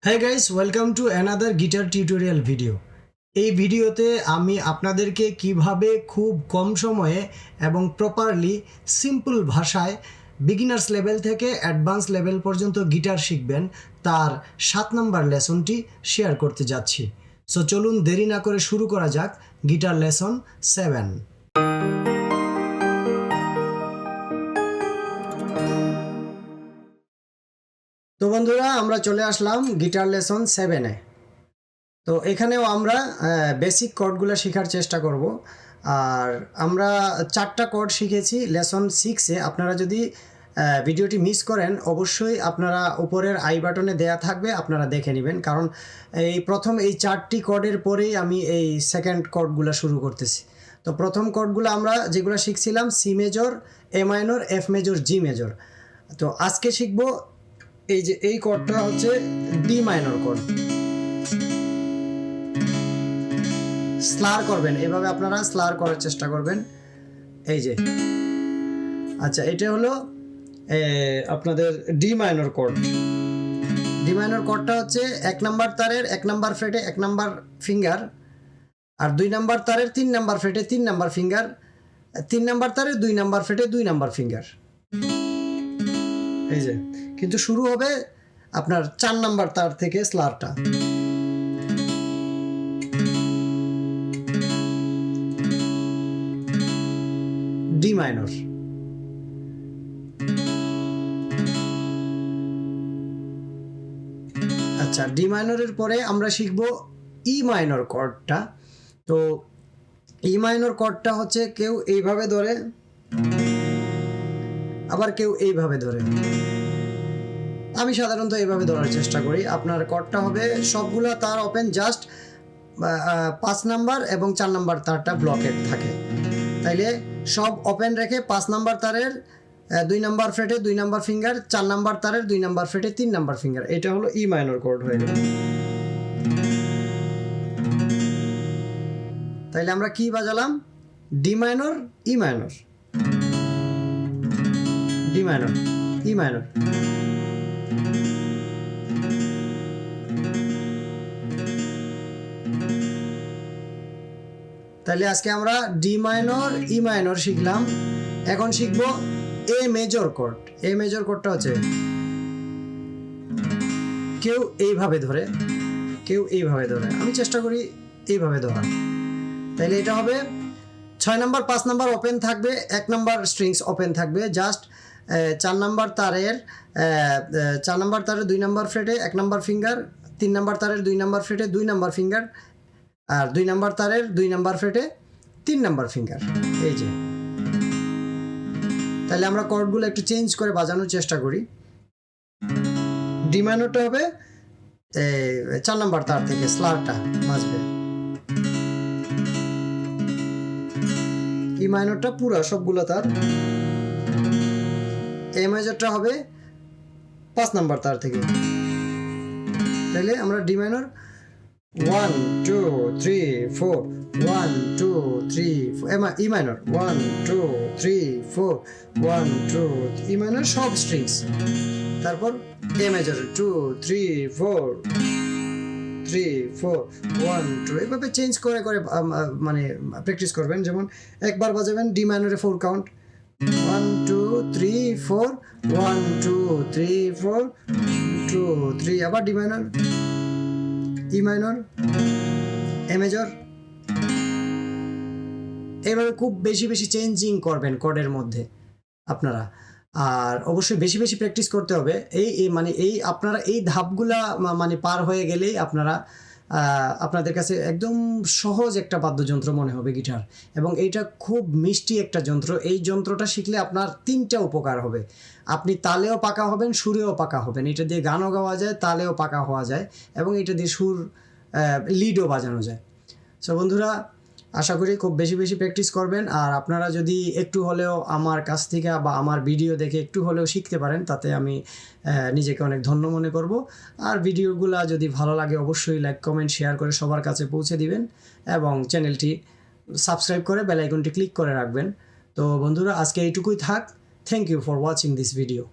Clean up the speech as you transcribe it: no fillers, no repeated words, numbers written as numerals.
Hi guys, welcome to another guitar tutorial video. এই ভিডিওতে আমি আপনাদেরকে কিভাবে খুব কম সময়ে এবং প্রপারলি সিম্পল ভাষায় বিগিনার্স লেভেল থেকে অ্যাডভান্স লেভেল পর্যন্ত গিটার শিখবেন তার 7 নম্বর লেসনটি শেয়ার করতে যাচ্ছি। সো চলুন দেরি না করে শুরু করা যাক গিটার লেসন 7। তো বন্ধুরা, আমরা চলে আসলাম গিটার লেসন 7-এ। তো এখানেও আমরা বেসিক কর্ডগুলো শেখার চেষ্টা করব। আর আমরা 4টা কর্ড শিখেছি লেসন 6-এ। আপনারা যদি ভিডিওটি মিস করেন, অবশ্যই আপনারা উপরের আই বাটনে দেয়া থাকবে, আপনারা দেখে নেবেন। কারণ প্রথম এই 4টি কর্ডের পরেই আমি এই সেকেন্ড কর্ডগুলো শুরু করতেছি। তো প্রথম কর্ডগুলো আমরা যেগুলো শিখছিলাম C major, A minor, F major, G major. তো আজকে শিখব এই কর্ডটা হচ্ছে ডি মাইনর কর্ড। স্লার করবেন, এভাবে আপনারা স্লার করার চেষ্টা করবেন। এই যে আচ্ছা, এটা হলো আপনাদের D minor chord. D minor কর্ডটা হচ্ছে 1 নাম্বার তারের 1 নাম্বার ফ্রেটে 1 নাম্বার ফিঙ্গার, আর 2 নাম্বার তারের 3 নাম্বার ফ্রেটে 3 নাম্বার ফিঙ্গার, 3 নাম্বার তারের 2 নাম্বার ফ্রেটে 2 নাম্বার ফিঙ্গার। এই যে, কিন্তু শুরু হবে আপনার 4 নাম্বার তার থেকে স্লারটা। D minor. আচ্ছা, ডি মাইনরের পরে আমরা শিখব ই মাইনর কর্ডটা। তো ই মাইনর কর্ডটা হচ্ছে কেউ এইভাবে ধরে, আবার কেউ এইভাবে ধরে। আমি সাধারণত এইভাবে ধরার চেষ্টা করি। আপনার কর্ডটা হবে সবগুলা তার ওপেন, জাস্ট 5 নাম্বার এবং 4 নাম্বার তারটা ব্লকেড থাকে। তাইলে সব ওপেন রেখে 5 নাম্বার তারের 2 নাম্বার ফ্রেটে 2 নাম্বার ফিঙ্গার, 4 নাম্বার তারের 2 নাম্বার ফ্রেটে 3 নাম্বার ফিঙ্গার। এটা হলো ই মাইনর কর্ড হয়ে গেল। তাইলে আমরা কি বাজালাম? D minor, E minor, D minor, E minor. তাহলে আজকে আমরা ডি মাইনর, ই মাইনর শিখলাম। এখন শিখব A major chord. A major কর্ডটা হচ্ছে কেউ এইভাবে ধরে, কেউ এইভাবে ধরে। আমি চেষ্টা করি এইভাবে ধরা। তাহলে এটা হবে 6 নাম্বার 5 নাম্বার ওপেন থাকবে, 1 নাম্বার স্ট্রিংস ওপেন থাকবে, জাস্ট 4 নাম্বার তারের 4 নাম্বার তারের 2 নাম্বার ফ্রেটে 1 নাম্বার ফিঙ্গার, 3 নাম্বার তারের 2 নাম্বার ফ্রেটে 2 নাম্বার ফিঙ্গার, আর 2 নাম্বার তারের 2 নাম্বার ফ্রেটে 3 নাম্বার ফিঙ্গার। এই যে, তাহলে আমরা কর্ডগুলো একটু চেঞ্জ করে বাজানোর চেষ্টা করি। ডি মাইনরটা হবে 4 নাম্বার তার থেকে স্লারটা বাজবে। ই মাইনরটা পুরো সবগুলো তার। এ মেজরটা হবে 5 নাম্বার তার থেকে। তাহলে আমরা D minor 1 2 3 4 1 2 3 4, E minor 1 2 3 4 1 2, E minor সব স্ট্রিংস। তারপর এ মেজর 2 3 4 3 4 1 2, এভাবে চেঞ্জ করে করে মানে প্র্যাকটিস করবেন। যেমন একবার বাজাবেন ডি মাইনরে 4 কাউন্ট, 1 2 3 4 1 2 3 4 2 3, আবার D minor, E minor, a major. এইভাবে খুব বেশি বেশি চেঞ্জিং করবেন কর্ডের মধ্যে আপনারা। আর অবশ্যই বেশি বেশি প্র্যাকটিস করতে হবে। এই আপনারা এই ধাপগুলা মানে পার হয়ে গেলেই আপনারা আপনাদের কাছে একদম সহজ একটা বাদ্যযন্ত্র মনে হবে গিটার। এবং এইটা খুব মিষ্টি একটা যন্ত্র। এই যন্ত্রটা শিখলে আপনার 3টা উপকার হবে। আপনি তালেও পাকা হবেন, সুরেও পাকা হবেন। এটা দিয়ে গানও গাওয়া যায়, তালেও পাকা হওয়া যায়, এবং এটা দিয়ে সুর লিডও বাজানো যায়। সো বন্ধুরা, আশা করি খুব বেশি বেশি প্র্যাকটিস করবেন। আর আপনারা যদি একটু হলেও আমার কাছ থেকে বা আমার ভিডিও দেখে একটু হলেও শিখতে পারেন, তাতে আমি নিজেকে অনেক ধন্য মনে করব। আর ভিডিওগুলো যদি ভালো লাগে অবশ্যই লাইক কমেন্ট শেয়ার করে সবার কাছে পৌঁছে দিবেন, এবং চ্যানেলটি সাবস্ক্রাইব করে বেল আইকনটি ক্লিক করে রাখবেন। তো বন্ধুরা, আজকে এইটুকুই থাক। Thank you for watching this video.